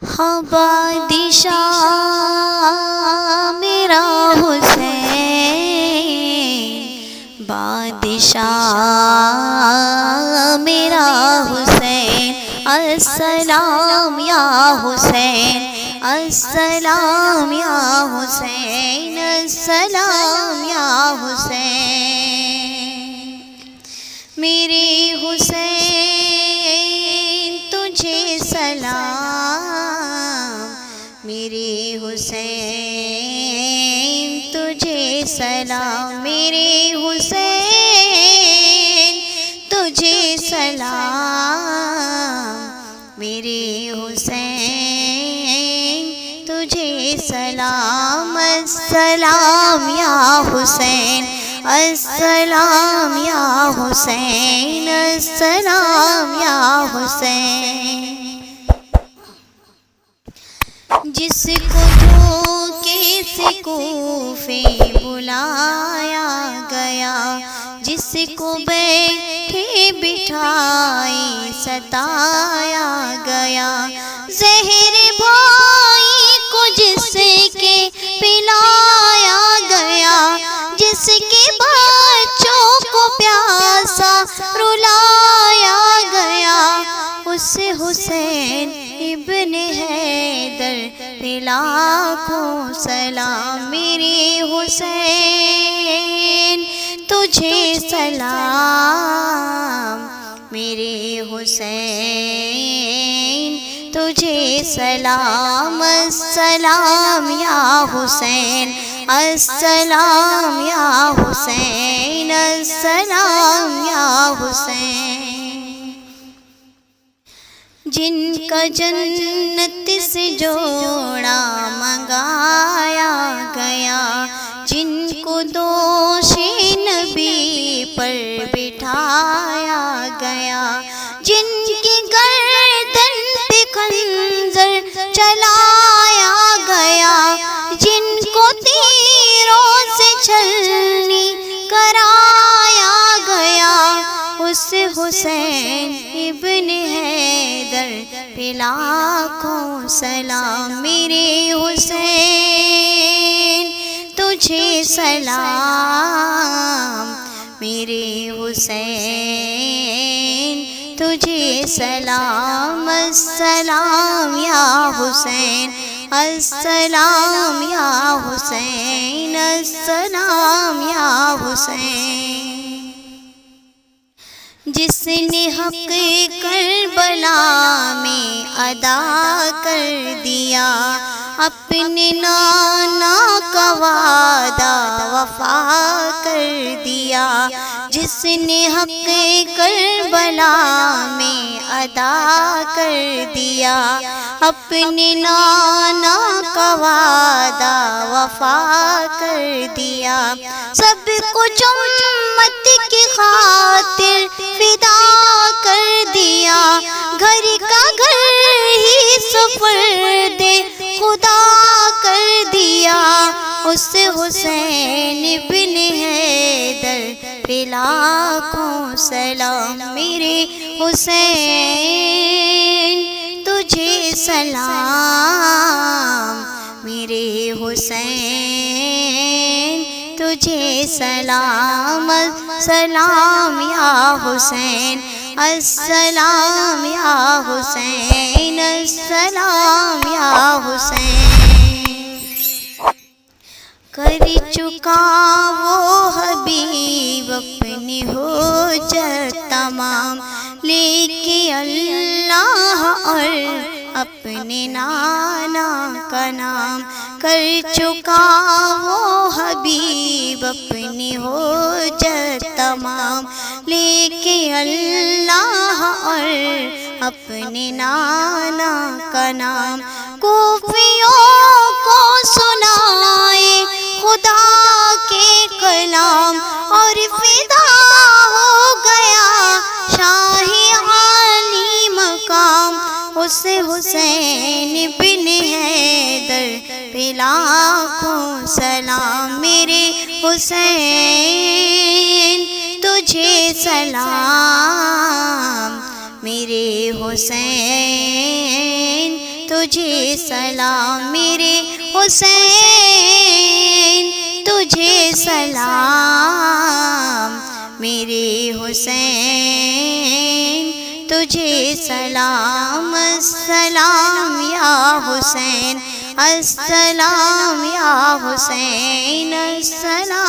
ہاں بادشاہ میرا حسین، بادشاہ میرا حسین، السلام یا حسین، السلام یا حسین، السلام یا حسین۔ میرے حسین تجھے سلام، میرے حسین تجھے سلام، میرے حسین تجھے سلام، میرے حسین تجھے سلام، السلام یا حسین، السلام یا حسین، السلام یا حسین۔ جس کو دھوکے سے کوفے بلایا گیا، جس کو بیٹھے بٹھائے ستایا گیا، زہر بھائی کو جس کے پلایا گیا، جس کے بچوں کو پیاسا رلایا گیا، اس حسین ابن حیدر پہ لاکھوں سلام، میرے حسین تجھے سلام، میرے حسین تجھے سلام، السلام یا حسین، السلام یا حسین، السلام یا حسین۔ جن کا جنت سے جوڑا منگایا گیا، جن کو دوش نبی پر بٹھایا گیا، جن کی گردن پہ خنجر چلایا گیا، جن کو تیروں سے چھلنی کرایا گیا، اس حسین ابن حیدر پہ لاکھوں سلام، میرے حسین تجھے سلام، میرے حسین تجھے سلام، السلام یا حسین، السلام یا حسین، السلام یا حسین۔ جس نے حق کربلا میں ادا کر دیا، اپنے نانا کا وعدہ وفا کر دیا، جس نے حق کربلا میں ادا کر دیا، اپنے نانا کا وعدہ وفا کر دیا، سب کچھ امت کی خاطر فدا کر دیا، گھر کا گھر ہی سپرد خدا کر دیا، اس حسین ابن حیدر پہ لاکھوں سلام، میرے حسین تجھے سلام، میرے حسین تجھے سلام، السلام یا حسین، السلام یا حسین، السلام یا حسین۔ کر چکا وہ حبیب اپنی حجت تمام، لے کے اللہ اور اپنے نانا کا نام، کر چکا وہ حبیب اپنی حجت تمام، لے کے اللہ اور اپنے نانا کا نام، کوفیوں کو سنائے خدا کے کلام، اور فدا ہو گیا شاہی عالی مقام، اس حسین بن حیدر پہ لاکھوں سلام، میرے حسین تجھے سلام، میرے حسین تجھے سلام میرے حسین تجھے سلام میرے حسین تجھے سلام السلام یا حسین السلام یا حسین السلام